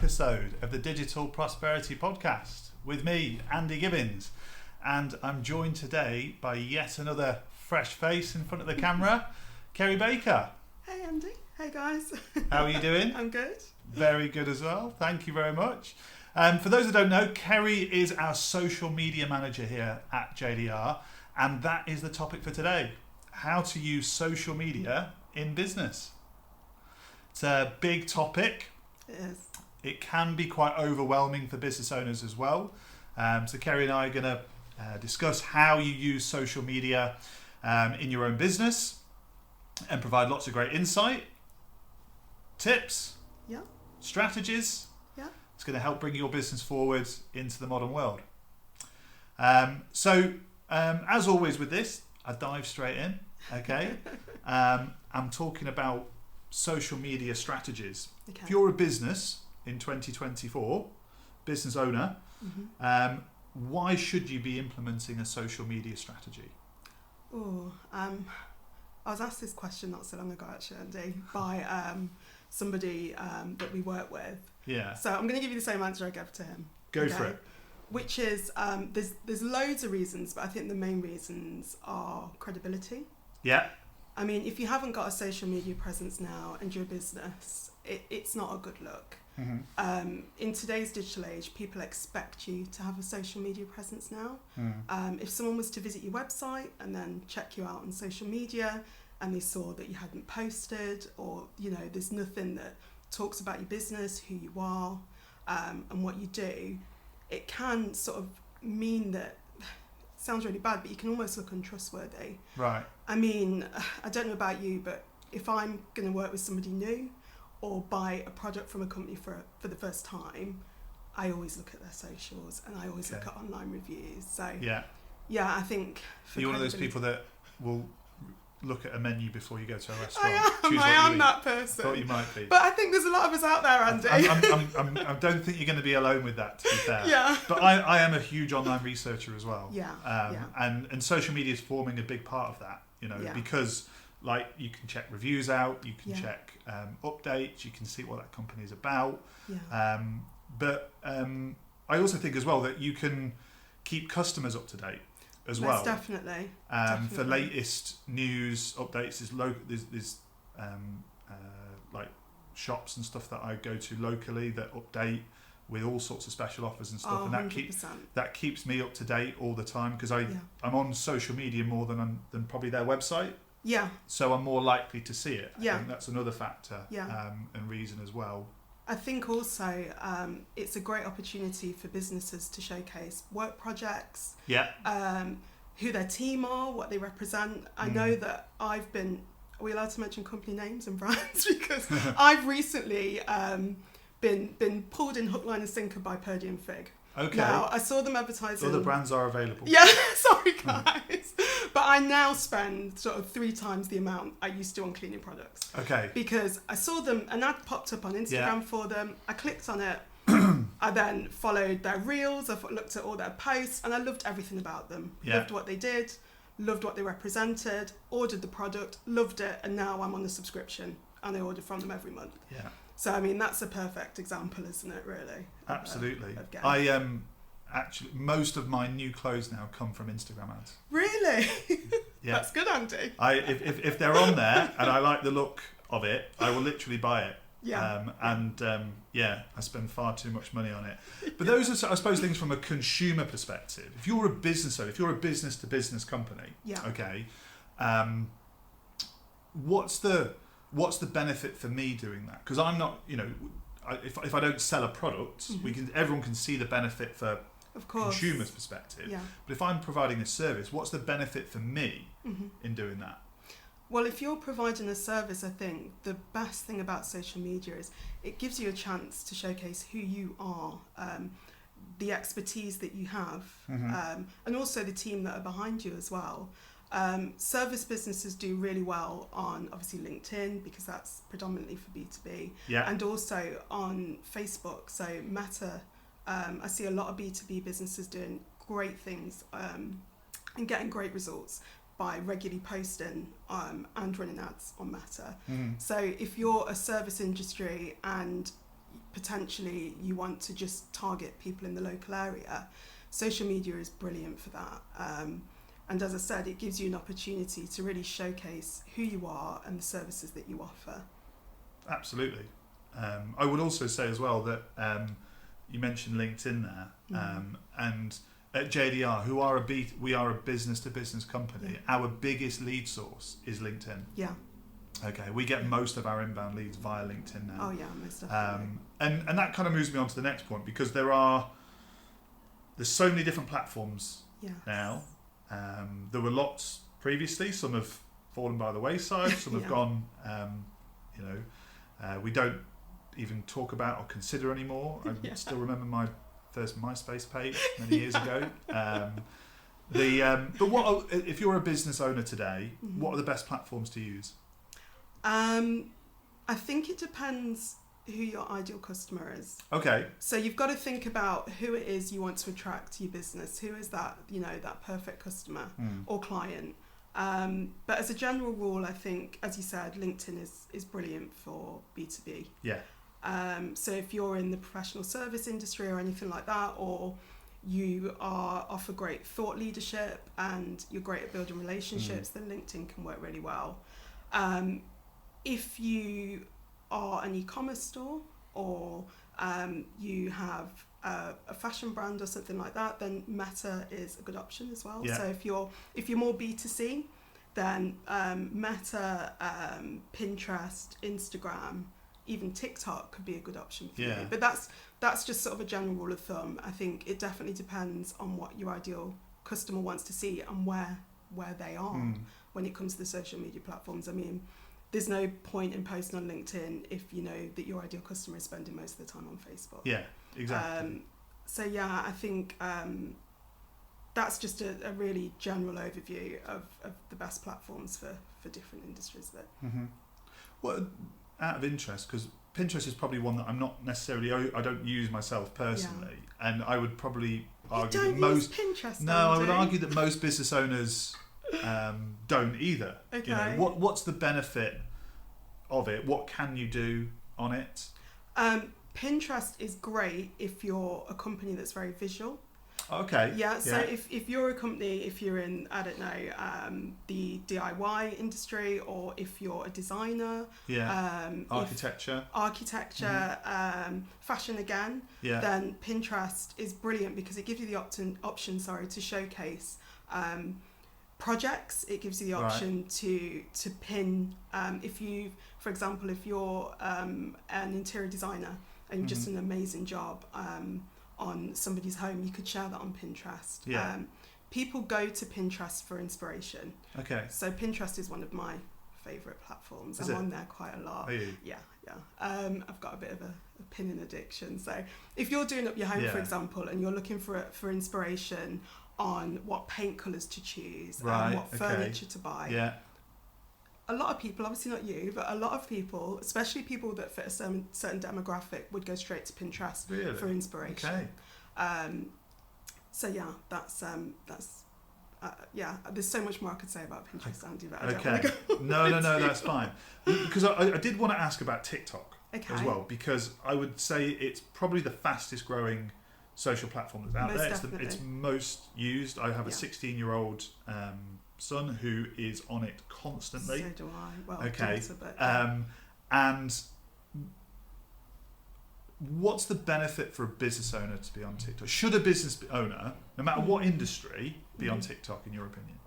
episode of the Digital Prosperity Podcast with me, Andy Gibbons, and I'm joined today by yet another fresh face in front of the camera, Kerry Baker. Hey Andy, hey guys. How are you doing? I'm good. Very good as well, thank you very much. For those that don't know, Kerry is our social media manager here at JDR, and that is the topic for today: how to use social media in business. It's a big topic. It is. It can be quite overwhelming for business owners as well. So Kerry and I are going to discuss how you use social media in your own business and provide lots of great insight, tips, strategies. It's going to help bring your business forward into the modern world. So as always with this, I dive straight in. Okay, I'm talking about social media strategies. Okay. If you're a business in 2024, business owner, why should you be implementing a social media strategy? I was asked this question not so long ago actually, Andy, by somebody that we work with. Yeah. So I'm going to give you the same answer I gave to him. Go for it. Which is, there's loads of reasons, but I think the main reasons are credibility. Yeah. I mean, if you haven't got a social media presence now and you're a business, it's not a good look. Mm-hmm. In today's digital age, people expect you to have a social media presence now. If someone was to visit your website and then check you out on social media and they saw that you hadn't posted, or, you know, there's nothing that talks about your business, who you are, and what you do, it can sort of mean that, sounds really bad, but you can almost look untrustworthy. Right. I mean, I don't know about you, but if I'm going to work with somebody new or buy a product from a company for the first time, I always look at their socials and I always look at online reviews. So yeah, I think you're one of those people that will look at a menu before you go to a restaurant. I am that person. I thought you might be. But I think there's a lot of us out there, Andy. I don't think you're going to be alone with that, to be fair. Yeah. But I am a huge online researcher as well. Yeah. And social media is forming a big part of that, you know, because like you can check reviews out, you can check updates, you can see what that company is about. Yeah. But I also think as well that you can keep customers up to date as well. Most definitely. For latest news updates, there's like shops and stuff that I go to locally that update with all sorts of special offers and stuff, and that keeps me up to date all the time, because I'm on social media more than probably their website. Yeah. So I'm more likely to see it. Yeah. I think that's another factor and reason as well. I think also it's a great opportunity for businesses to showcase work projects, who their team are, what they represent. I know that are we allowed to mention company names and brands? Because I've recently been pulled in hook, line and sinker by Purdy and Fig. Okay. Now, I saw them advertising. Other brands are available. Yeah, sorry guys. But I now spend sort of 3 times the amount I used to on cleaning products. Okay. Because I saw them, an ad popped up on Instagram for them. I clicked on it. I then followed their reels. I looked at all their posts, and I loved everything about them. Yeah. Loved what they did. Loved what they represented. Ordered the product. Loved it. And now I'm on a subscription, and I order from them every month. Yeah. So I mean, that's a perfect example, isn't it? Really. Absolutely. Of Actually, most of my new clothes now come from Instagram ads. Really? Yeah. That's good, Andy. If they're on there and I like the look of it, I will literally buy it. Yeah. I spend far too much money on it. But those are, I suppose, things from a consumer perspective. If you're a business owner, if you're a business to business company, what's the benefit for me doing that? Because I'm not, you know, if I don't sell a product, everyone can see the benefit for consumers' perspective. Yeah. But if I'm providing a service, what's the benefit for me in doing that? Well, if you're providing a service, I think the best thing about social media is it gives you a chance to showcase who you are, the expertise that you have, and also the team that are behind you as well. Service businesses do really well on obviously LinkedIn, because that's predominantly for B2B, and also on Facebook. So Meta, I see a lot of B2B businesses doing great things and getting great results by regularly posting and running ads on Meta. So if you're a service industry and potentially you want to just target people in the local area, social media is brilliant for that. And as I said, it gives you an opportunity to really showcase who you are and the services that you offer. Absolutely. I would also say as well that you mentioned LinkedIn there, and at JDR, we are a business-to-business company. Our biggest lead source is LinkedIn. Yeah. Okay, we get most of our inbound leads via LinkedIn now. Oh yeah, most definitely. And that kind of moves me on to the next point, because there's so many different platforms now. There were lots previously. Some have fallen by the wayside. Some have gone. We don't even talk about or consider anymore. I still remember my first MySpace page many years ago. But what if you're a business owner today? What are the best platforms to use? I think it depends who your ideal customer is. Okay. So you've got to think about who it is you want to attract to your business. Who is that, that perfect customer or client? But as a general rule, I think, as you said, LinkedIn is brilliant for B2B. Yeah. So if you're in the professional service industry or anything like that, or you offer great thought leadership and you're great at building relationships, then LinkedIn can work really well. If you are an e-commerce store, or you have a fashion brand or something like that, then Meta is a good option as well. Yeah. So if you're more B2C, then Meta, Pinterest, Instagram, even TikTok could be a good option for you. But that's just sort of a general rule of thumb. I think it definitely depends on what your ideal customer wants to see and where they are when it comes to the social media platforms. I mean, there's no point in posting on LinkedIn if you know that your ideal customer is spending most of the time on Facebook. Yeah, exactly. So yeah, I think that's just a really general overview of the best platforms for different industries there. Well, out of interest, because Pinterest is probably one that I'm not necessarily, I don't use myself personally, and I would probably argue you don't that most use Pinterest. No, I would argue that most business owners don't either. Okay. What's the benefit of it? What can you do on it? Pinterest is great if you're a company that's very visual. Okay. Yeah. So if you're a company, if you're in, I don't know, the DIY industry, or if you're a designer. Yeah. Architecture. Fashion again. Yeah. Then Pinterest is brilliant because it gives you the option to showcase projects. It gives you the option to pin, for example, if you're an interior designer and you've just done an amazing job on somebody's home, you could share that on Pinterest. Yeah. People go to Pinterest for inspiration. Okay. So Pinterest is one of my favourite platforms. I'm on there quite a lot. Are you? Yeah. I've got a bit of a pinning addiction. So if you're doing up your home, for example, and you're looking for inspiration on what paint colours to choose and what furniture to buy. A lot of people, obviously not you, but a lot of people, especially people that fit a certain demographic, would go straight to Pinterest for inspiration. Okay. So yeah, that's there's so much more I could say about Pinterest, Andy, but I don't want to go. No, that's fine. Because I did want to ask about TikTok as well, because I would say it's probably the fastest growing social platform that's out there. It's most used. I have a 16-year-old son who is on it constantly. So do I. Well, okay. Daughter, but, and what's the benefit for a business owner to be on TikTok? Should a business owner, no matter what industry, be on TikTok, in your opinion?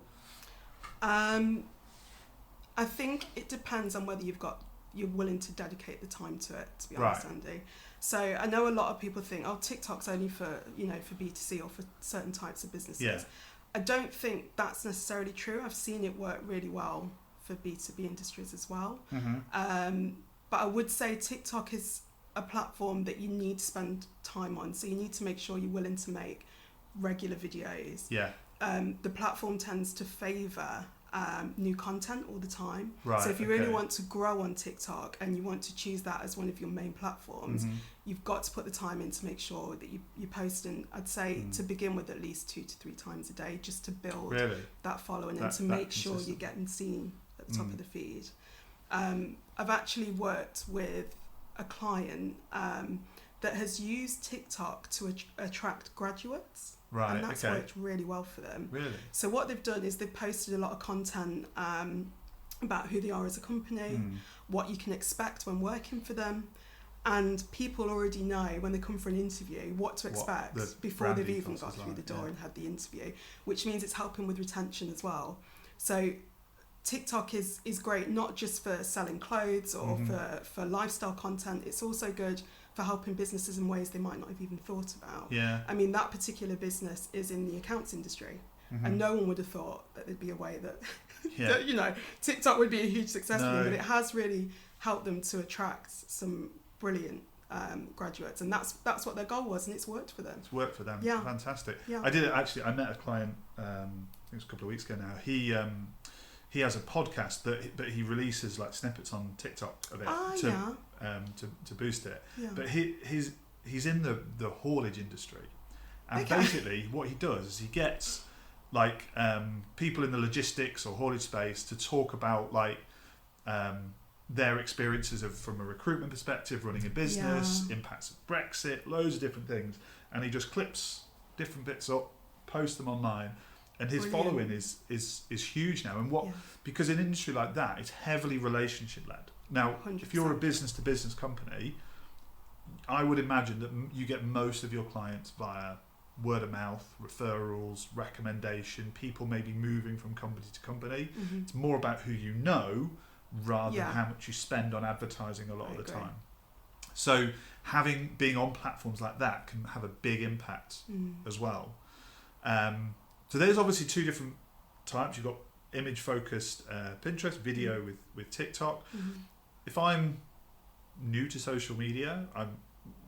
I think it depends on whether you're willing to dedicate the time to it, to be honest, Andy. So I know a lot of people think, TikTok's only for B2C or for certain types of businesses. Yeah. I don't think that's necessarily true. I've seen it work really well for B2B industries as well. But I would say TikTok is a platform that you need to spend time on. So you need to make sure you're willing to make regular videos. Yeah. The platform tends to favour new content all the time. Right, so if you really want to grow on TikTok and you want to choose that as one of your main platforms, you've got to put the time in to make sure that you're posting, I'd say, to begin with, at least 2 to 3 times a day, just to build that following and to make sure you're getting seen at the top of the feed. I've actually worked with a client that has used TikTok to attract graduates. Right. And that's worked really well for them. Really? So what they've done is they've posted a lot of content about who they are as a company, what you can expect when working for them. And people already know when they come for an interview what to expect before they've even got through the door and had the interview, which means it's helping with retention as well. So TikTok is great, not just for selling clothes or for lifestyle content. It's also good for helping businesses in ways they might not have even thought about. Yeah. I mean, that particular business is in the accounts industry, and no one would have thought that there'd be a way that, that, you know, TikTok would be a huge success for them, but it has really helped them to attract some brilliant graduates, and that's what their goal was, and it's worked for them. It's worked for them. Yeah. Fantastic. Yeah. I did it actually. I met a client, I think it was a couple of weeks ago now. He has a podcast that he releases like snippets on TikTok of it to boost it. Yeah. But he's in the haulage industry, and basically what he does is he gets like people in the logistics or haulage space to talk about like their experiences from a recruitment perspective, running a business, impacts of Brexit, loads of different things, and he just clips different bits up, posts them online, and his following is huge now. And because in an industry like that, it's heavily relationship led. Now, 100%. If you're a business to business company, I would imagine that you get most of your clients via word of mouth, referrals, recommendation, people maybe moving from company to company. It's more about who you know rather than how much you spend on advertising a lot of the time. So being on platforms like that can have a big impact as well. So there's obviously two different types. You've got image focused Pinterest, video with TikTok. If I'm new to social media,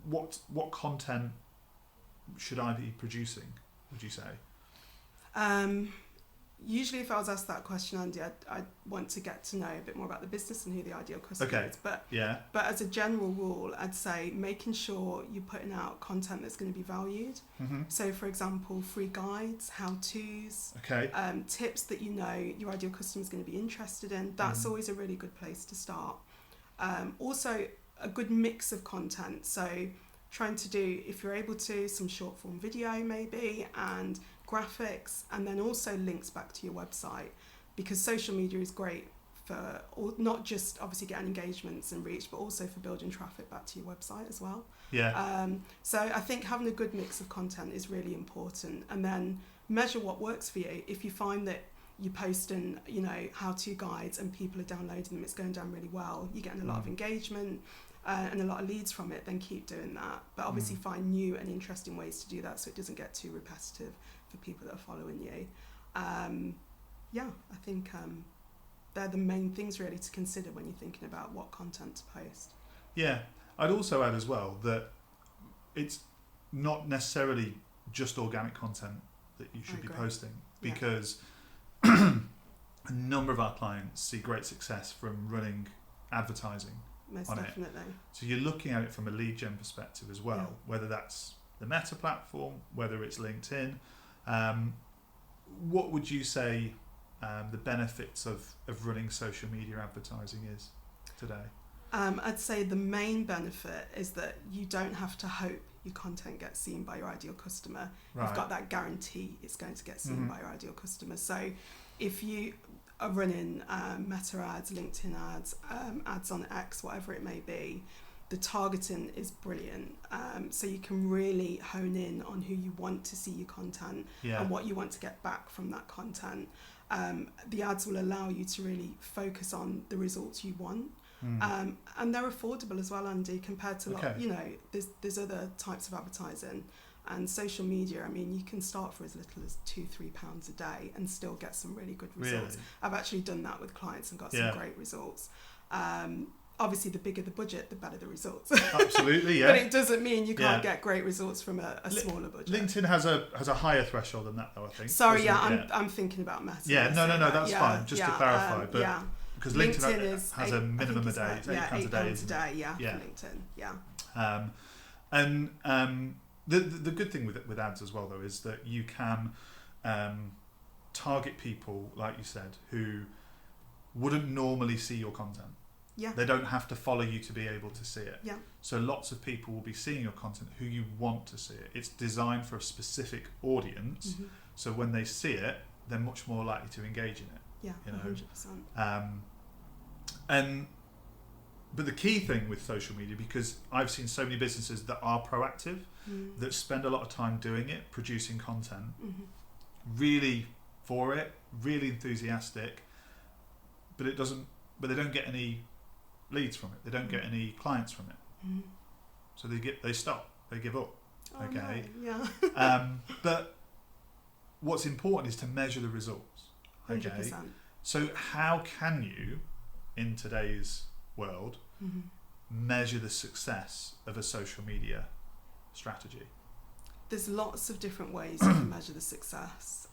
what content should I be producing, would you say? Usually if I was asked that question, Andy, I'd want to get to know a bit more about the business and who the ideal customer is. But as a general rule, I'd say making sure you're putting out content that's going to be valued. So for example, free guides, how-tos, tips that you know your ideal customer is going to be interested in. That's always a really good place to start. Also, a good mix of content. So trying to do, if you're able to, some short form video maybe, and graphics, and then also links back to your website, because social media is great for not just obviously getting engagements and reach, but also for building traffic back to your website as well. So I think having a good mix of content is really important, and then measure what works for you. If you find that you're posting, you know, how-to guides and people are downloading them, it's going down really well, you're getting a lot of engagement and a lot of leads from it, then keep doing that. But obviously find new and interesting ways to do that so it doesn't get too repetitive for people that are following you. I think they're the main things really to consider when you're thinking about what content to post. Yeah, I'd also add as well that it's not necessarily just organic content that you should be posting, because a number of our clients see great success from running advertising. Most on definitely. It. So you're looking at it from a lead gen perspective as well, whether that's the Meta platform, whether it's LinkedIn. What would you say the benefits of running social media advertising is today? I'd say the main benefit is that you don't have to hope your content gets seen by your ideal customer. You've got that guarantee it's going to get seen by your ideal customer. So if you are running Meta ads, LinkedIn ads, ads on X, whatever it may be, the targeting is brilliant. So you can really hone in on who you want to see your content and what you want to get back from that content. The ads will allow you to really focus on the results you want. And they're affordable as well, Andy, compared to you know, there's other types of advertising. And social media, I mean, you can start for as little as £2-3 a day and still get some really good results. Really? I've actually done that with clients and got some great results. Obviously, the bigger the budget, the better the results. Absolutely, But it doesn't mean you can't get great results from a smaller budget. LinkedIn has a higher threshold than that, though, I think. Sorry, I'm thinking about Meta. Yeah, no, that's fine. Just to clarify, but because LinkedIn has a minimum a day. It's £8 a day, isn't it? For LinkedIn, And the good thing with ads as well, though, is that you can target people, like you said, who wouldn't normally see your content. Yeah. They don't have to follow you to be able to see it. Yeah. So lots of people will be seeing your content who you want to see it. It's designed for a specific audience. Mm-hmm. So when they see it, they're much more likely to engage in it. Yeah, you know? 100%. But the key thing with social media, because I've seen so many businesses that are proactive, that spend a lot of time doing it, producing content, really for it, really enthusiastic, but they don't get any leads from it. They don't get any clients from it. So they stop. They give up. Oh, okay. No. Yeah. But what's important is to measure the results. Okay. 100%. So how can you, in today's world, measure the success of a social media strategy? There's lots of different ways you can measure the success.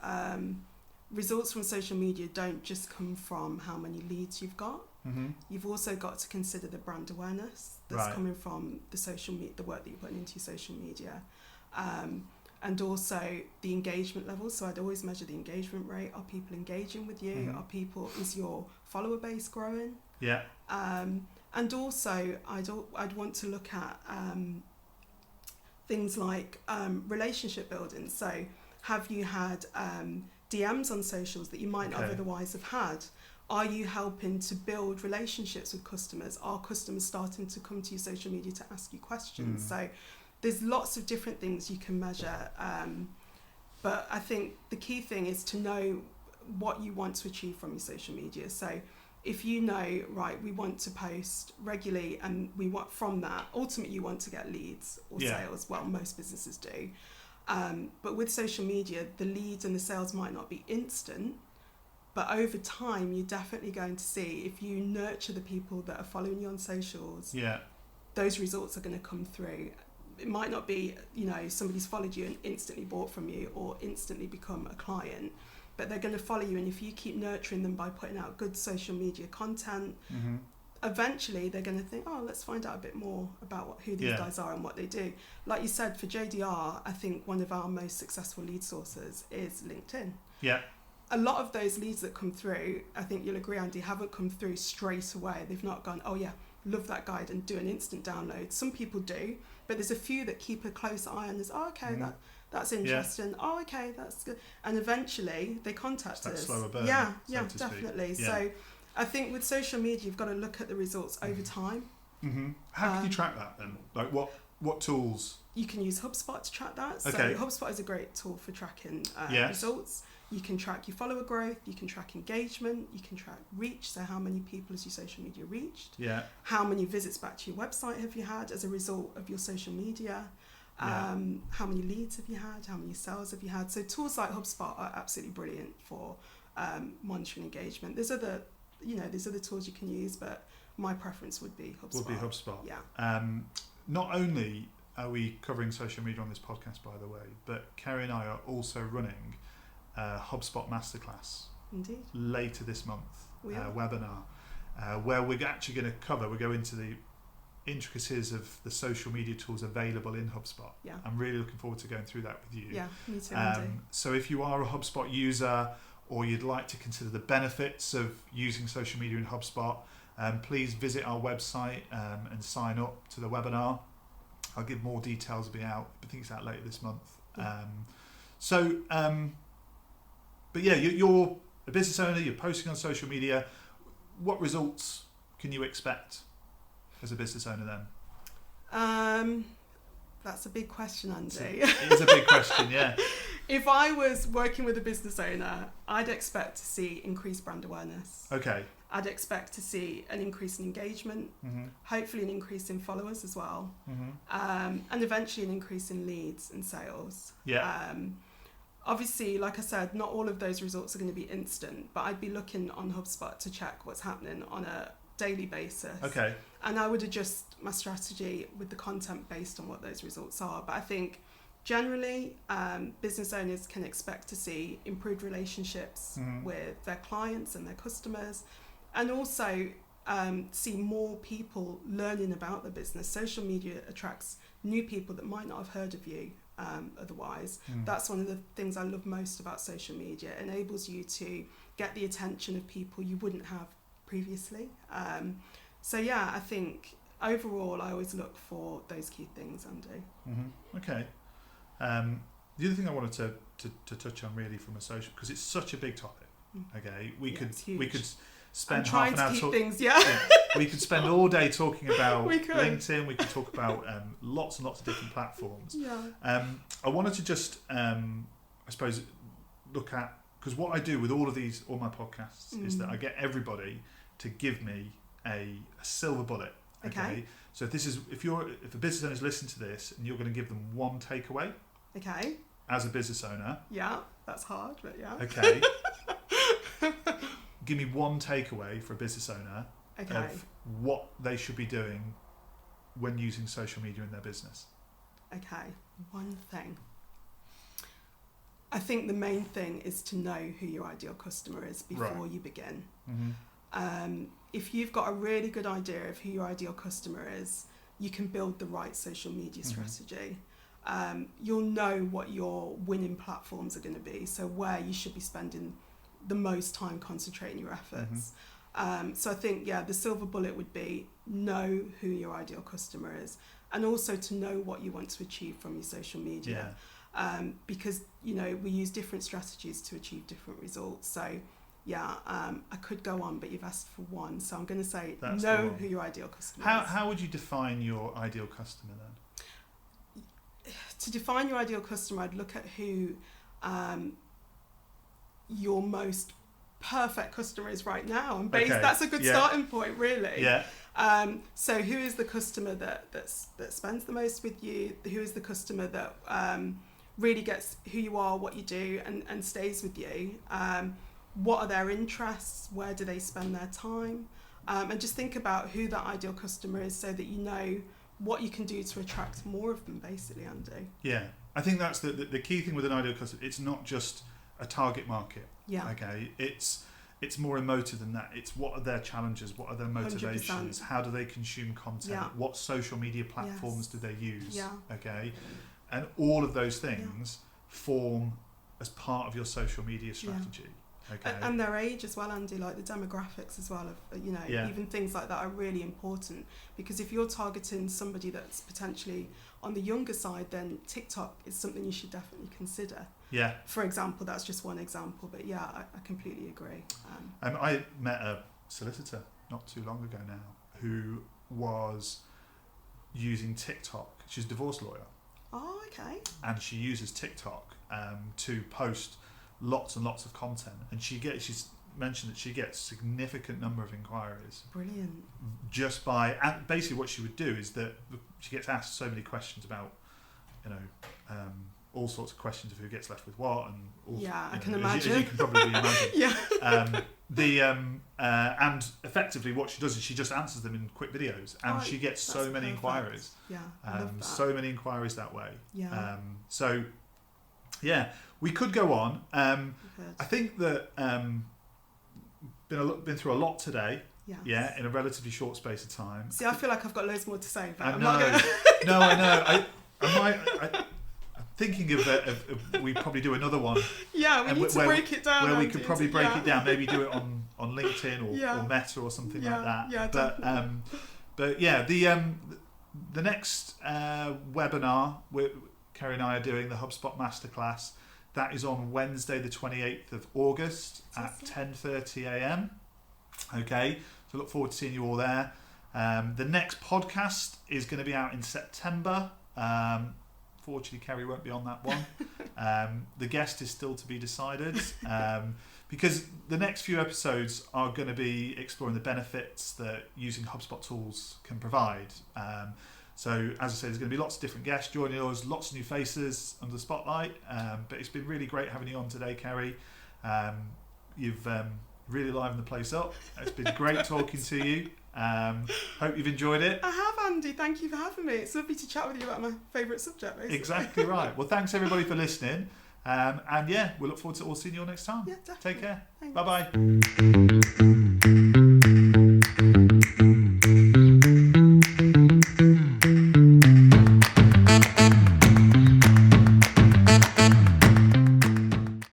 Results from social media don't just come from how many leads you've got. You've also got to consider the brand awareness that's coming from the work that you're putting into your social media, and also the engagement level. So I'd always measure the engagement rate. Are people engaging with you? Is your follower base growing? Yeah. And also I'd want to look at things like relationship building. So have you had DMs on socials that you might not have otherwise have had? Are you helping to build relationships with customers? Are customers starting to come to your social media to ask you questions? So there's lots of different things you can measure. But I think the key thing is to know what you want to achieve from your social media. So if you know, right, we want to post regularly and we want from that, ultimately you want to get leads or sales. Well, most businesses do. But with social media, the leads and the sales might not be instant, but over time, you're definitely going to see, if you nurture the people that are following you on socials, those results are going to come through. It might not be, somebody's followed you and instantly bought from you or instantly become a client, but they're going to follow you. And if you keep nurturing them by putting out good social media content, eventually they're going to think, oh, let's find out a bit more about who these guys are and what they do. Like you said, for JDR, I think one of our most successful lead sources is LinkedIn. Yeah. A lot of those leads that come through, I think you'll agree, Andy, haven't come through straight away. They've not gone, oh yeah, love that guide and do an instant download. Some people do, but there's a few that keep a close eye on this. Oh, okay, that's interesting. Yeah. Oh, okay, that's good. And eventually they contact us. Slower burn, yeah, definitely. Yeah. So I think with social media, you've got to look at the results over time. How can you track that then? Like what tools? You can use HubSpot to track that. So HubSpot is a great tool for tracking results. You can track your follower growth, you can track engagement, you can track reach, so how many people has your social media reached, how many visits back to your website have you had as a result of your social media, how many leads have you had, how many sales have you had. So tools like HubSpot are absolutely brilliant for monitoring engagement. There's other tools you can use, but my preference would be HubSpot. Yeah. Not only are we covering social media on this podcast, by the way, but Kerry and I are also running HubSpot Masterclass later this month, webinar, where we're actually going to go into the intricacies of the social media tools available in HubSpot. Yeah. I'm really looking forward to going through that with you. Yeah, me too, Andy. So if you are a HubSpot user or you'd like to consider the benefits of using social media in HubSpot, please visit our website and sign up to the webinar. I'll give more details. It'll be out. I think it's out later this month. But yeah, you're a business owner, you're posting on social media. What results can you expect as a business owner then? That's a big question, Andy. It is a big question, yeah. If I was working with a business owner, I'd expect to see increased brand awareness. Okay. I'd expect to see an increase in engagement, hopefully an increase in followers as well, and eventually an increase in leads and sales. Yeah. Obviously, like I said, not all of those results are going to be instant, but I'd be looking on HubSpot to check what's happening on a daily basis. Okay. And I would adjust my strategy with the content based on what those results are. But I think generally, business owners can expect to see improved relationships with their clients and their customers, and also see more people learning about the business. Social media attracts new people that might not have heard of you otherwise. That's one of the things I love most about social media. It enables you to get the attention of people you wouldn't have previously. So yeah, I think overall I always look for those key things, Andy. Okay. The other thing I wanted to touch on really from a social, because it's such a big topic. Okay, we could spend half an hour talking. We could spend all day talking about LinkedIn. We could talk about lots and lots of different platforms. I wanted to just, I suppose, look at, because what I do with all my podcasts is that I get everybody to give me a silver bullet. Okay. So if a business owner is listening to this and you're going to give them one takeaway. Okay. As a business owner. Yeah, that's hard, but yeah. Okay. Give me one takeaway for a business owner of what they should be doing when using social media in their business. Okay, one thing. I think the main thing is to know who your ideal customer is before you begin. If you've got a really good idea of who your ideal customer is, you can build the right social media strategy. You'll know what your winning platforms are going to be, so where you should be spending the most time concentrating your efforts. So I think, the silver bullet would be know who your ideal customer is, and also to know what you want to achieve from your social media. Because, we use different strategies to achieve different results. So, I could go on, but you've asked for one. So I'm going to say know who your ideal customer is. How would you define your ideal customer then? To define your ideal customer, I'd look at who your most perfect customer is right now, and that's a good starting point, really. So who is the customer that spends the most with you? Who is the customer that really gets who you are, what you do, and stays with you? What are their interests? Where do they spend their time? And just think about who that ideal customer is, so that you know what you can do to attract more of them, basically, Andy. I think that's the key thing with an ideal customer. It's not just a target market. Okay, it's more emotive than that. It's what are their challenges, what are their motivations, 100%. How do they consume content, what social media platforms do they use, okay, and all of those things form as part of your social media strategy. Okay. And their age as well, Andy, like the demographics as well, of even things like that are really important, because if you're targeting somebody that's potentially on the younger side, then TikTok is something you should definitely consider. For example, that's just one example, but I completely agree. I met a solicitor not too long ago now who was using TikTok. She's a divorce lawyer. Oh, okay. And she uses TikTok to post lots and lots of content, and she's mentioned that she gets a significant number of inquiries. Brilliant. Just by, and basically what she would do is that she gets asked so many questions about, all sorts of questions of who gets left with what, and all, I can imagine. As you can probably imagine. And effectively what she does is she just answers them in quick videos, and she gets so many inquiries. I love that. So many inquiries that way. We could go on. I think that been through a lot today. In a relatively short space of time. See, I feel like I've got loads more to say, but I'm not going to... No, I know. I'm thinking of we probably do another one. We need to break it down. Where we could probably break it down, maybe do it on LinkedIn or Meta or something like that. But the next webinar, Kerry and I are doing the HubSpot Masterclass. That is on Wednesday, the 28th of August at 10:30 a.m. Okay, so look forward to seeing you all there. The next podcast is going to be out in September. Fortunately, Kerry won't be on that one. The guest is still to be decided, because the next few episodes are going to be exploring the benefits that using HubSpot tools can provide. So, as I said, there's going to be lots of different guests joining us, lots of new faces under the spotlight. But it's been really great having you on today, Kerry. You've really livened the place up. It's been great talking to you. Hope you've enjoyed it. I have, Andy. Thank you for having me. It's lovely to chat with you about my favourite subject, basically. Exactly right. Well, thanks everybody for listening. And we'll look forward to all seeing you all next time. Yeah, definitely. Take care. Thanks. Bye-bye.